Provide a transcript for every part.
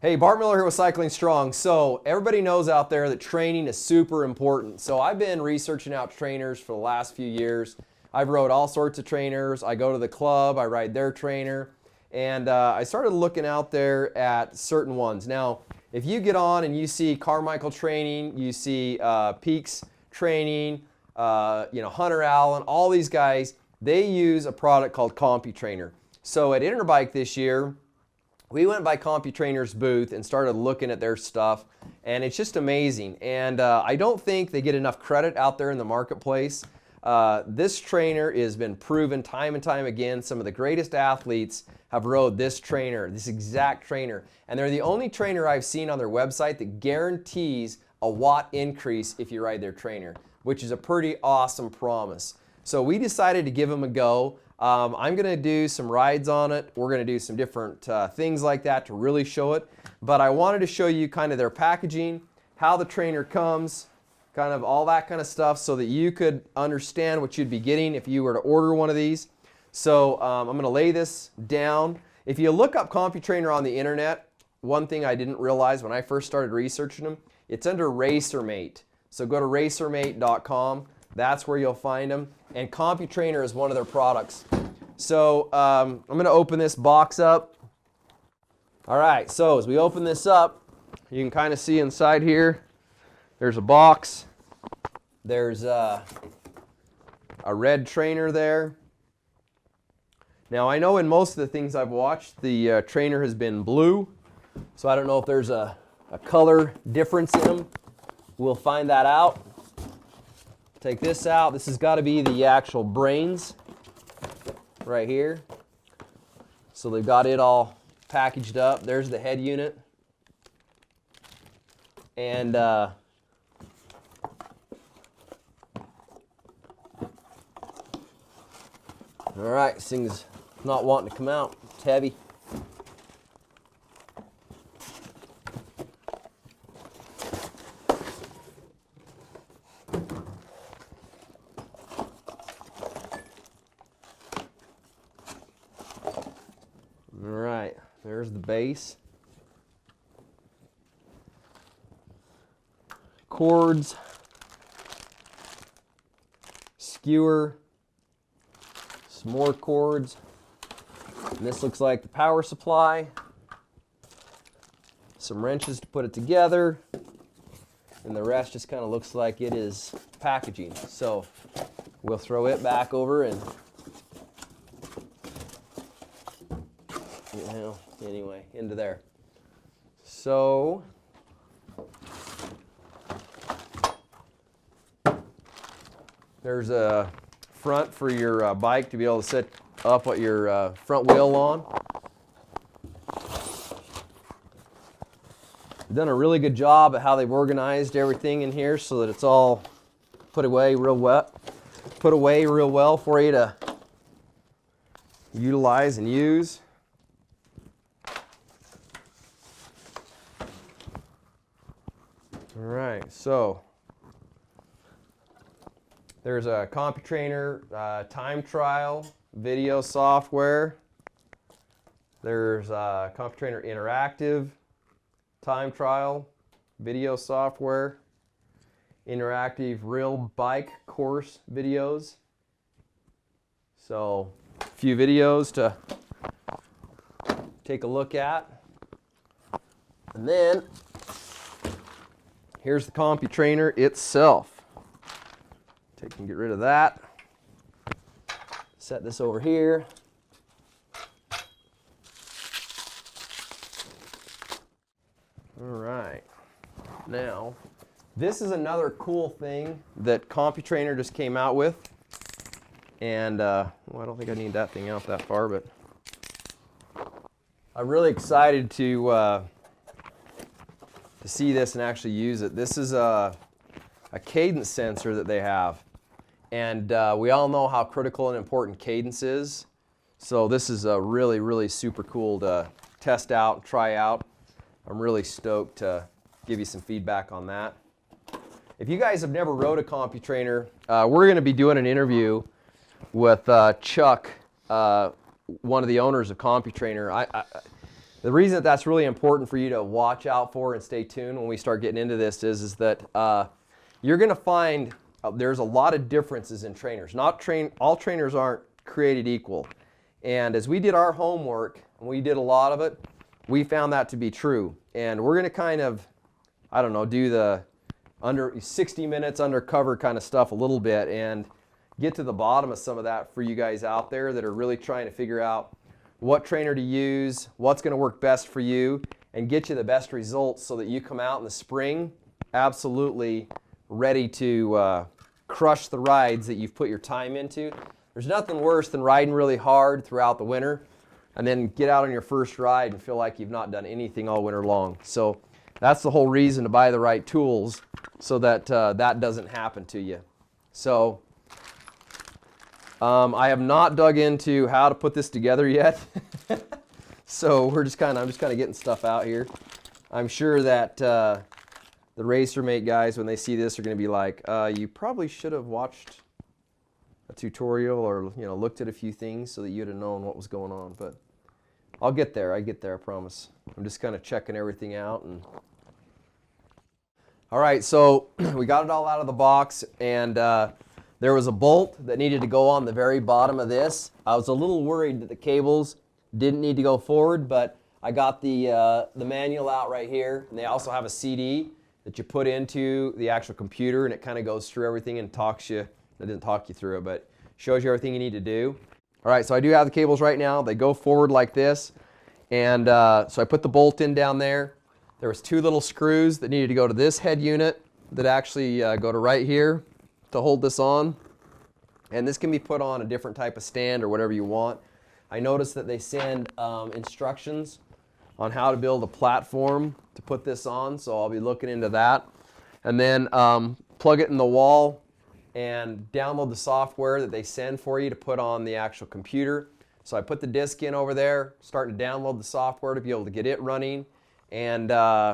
Hey, Bart Miller here with Cycling Strong. So everybody knows out there that training is super important. So I've been researching out trainers for the last few years. I've rode all sorts of trainers. I go to the club, I ride their trainer, and I started looking out there at certain ones. Now, if you get on and you see Carmichael training, you see Peaks training, Hunter Allen, all these guys, they use a product called CompuTrainer. So at Interbike this year, we went by CompuTrainer's booth and started looking at their stuff, and it's just amazing. And I don't think they get enough credit out there in the marketplace. This trainer has been proven time and time again. Some of the greatest athletes have rode this trainer, this exact trainer. And they're the only trainer I've seen on their website that guarantees a watt increase if you ride their trainer, which is a pretty awesome promise. So we decided to give them a go. I'm going to do some rides on it. We're going to do some different things like that to really show it. But I wanted to show you kind of their packaging, how the trainer comes, kind of all that kind of stuff so that you could understand what you'd be getting if you were to order one of these. So I'm going to lay this down. If you look up CompuTrainer on the internet, one thing I didn't realize when I first started researching them, it's under RacerMate. So go to racermate.com. That's where you'll find them. And CompuTrainer is one of their products. So I'm going to open this box up. All right, so as we open this up, you can kind of see inside here, there's a box. There's a red trainer there. Now I know in most of the things I've watched, the trainer has been blue. So I don't know if there's a color difference in them. We'll find that out. Take this out. This has got to be the actual brains right here. So they've got it all packaged up. There's the head unit. And all right, this thing's not wanting to come out. It's heavy. Alright, there's the base. Cords, skewer, some more cords. And this looks like the power supply. Some wrenches to put it together. And the rest just kind of looks like it is packaging. So we'll throw it back over and anyway, into there. So there's a front for your bike to be able to set up what your front wheel on. Done a really good job at how they've organized everything in here so that it's all put away real well for you to utilize and use. All right, so there's a CompuTrainer time trial video software. There's a CompuTrainer interactive time trial video software. Interactive real bike course videos. So a few videos to take a look at. And then here's the CompuTrainer itself. Take and get rid of that. Set this over here. All right. Now, this is another cool thing that CompuTrainer just came out with. And, well, I don't think I need that thing out that far, but I'm really excited to see this and actually use it. This is a cadence sensor that they have. And we all know how critical and important cadence is. So this is really, really super cool to test out and try out. I'm really stoked to give you some feedback on that. If you guys have never rode a CompuTrainer, we're going to be doing an interview with Chuck, one of the owners of CompuTrainer. The reason that that's really important for you to watch out for and stay tuned when we start getting into this is that you're going to find there's a lot of differences in trainers. All trainers aren't created equal. And as we did our homework, and we did a lot of it, we found that to be true. And we're going to kind of, I don't know, do the under 60 minutes undercover kind of stuff a little bit and get to the bottom of some of that for you guys out there that are really trying to figure out what trainer to use, what's going to work best for you, and get you the best results so that you come out in the spring absolutely ready to crush the rides that you've put your time into. There's nothing worse than riding really hard throughout the winter and then get out on your first ride and feel like you've not done anything all winter long. So that's the whole reason to buy the right tools so that that doesn't happen to you. So I have not dug into how to put this together yet. So I'm just kind of getting stuff out here. I'm sure that the RacerMate guys, when they see this, are going to be like, you probably should have watched a tutorial or looked at a few things so that you'd have known what was going on. But I'll get there. I promise. I'm just kind of checking everything out. And all right, so we got it all out of the box, and there was a bolt that needed to go on the very bottom of this. I was a little worried that the cables didn't need to go forward, but I got the manual out right here, and they also have a CD that you put into the actual computer, and it kind of goes through everything and talks you. It didn't talk you through it, but shows you everything you need to do. All right, so I do have the cables right now. They go forward like this, and so I put the bolt in down there. There was 2 little screws that needed to go to this head unit that actually go to right here to hold this on, and this can be put on a different type of stand or whatever you want. I noticed that they send instructions on how to build a platform to put this on, so I'll be looking into that. And then plug it in the wall and download the software that they send for you to put on the actual computer. So I put the disk in over there, starting to download the software to be able to get it running. And to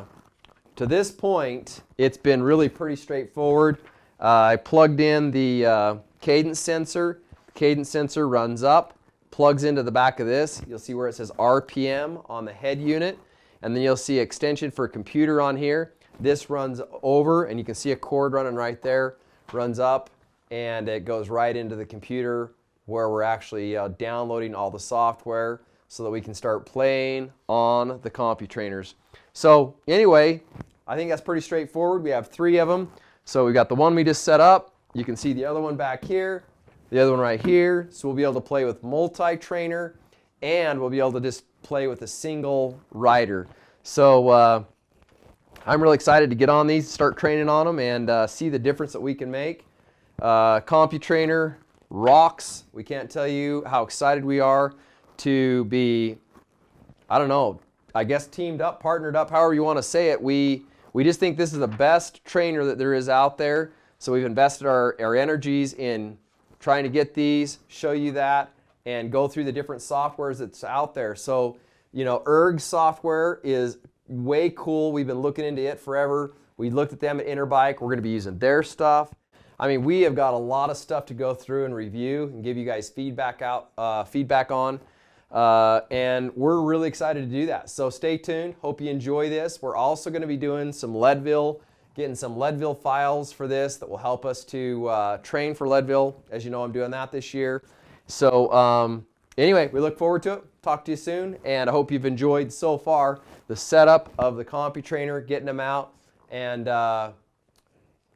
this point, it's been really pretty straightforward. I plugged in the Cadence Sensor. The Cadence Sensor runs up, plugs into the back of this. You'll see where it says RPM on the head unit, and then you'll see extension for computer on here. This runs over, and you can see a cord running right there, runs up, and it goes right into the computer where we're actually downloading all the software so that we can start playing on the CompuTrainers. So anyway, I think that's pretty straightforward. We have 3 of them. So we got the one we just set up. You can see the other one back here, the other one right here. So we'll be able to play with multi-trainer, and we'll be able to just play with a single rider. So I'm really excited to get on these, start training on them, and see the difference that we can make. CompuTrainer rocks. We can't tell you how excited we are to be, I don't know, I guess teamed up, partnered up, however you want to say it. We just think this is the best trainer that there is out there. So we've invested our energies in trying to get these, show you that, and go through the different softwares that's out there. So, ERG software is way cool. We've been looking into it forever. We looked at them at Interbike. We're going to be using their stuff. I mean, we have got a lot of stuff to go through and review and give you guys feedback on. And we're really excited to do that. So stay tuned. Hope you enjoy this. We're also going to be doing some Leadville, getting some Leadville files for this that will help us to train for Leadville. As you know, I'm doing that this year. So anyway, we look forward to it. Talk to you soon. And I hope you've enjoyed so far the setup of the CompuTrainer, getting them out, and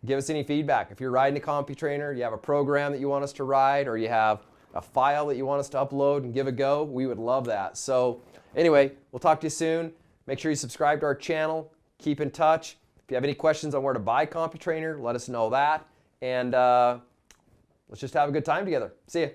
give us any feedback. If you're riding a CompuTrainer, you have a program that you want us to ride, or you have a file that you want us to upload and give a go, we would love that. So anyway, we'll talk to you soon. Make sure you subscribe to our channel. Keep in touch. If you have any questions on where to buy CompuTrainer, let us know that. And let's just have a good time together. See ya.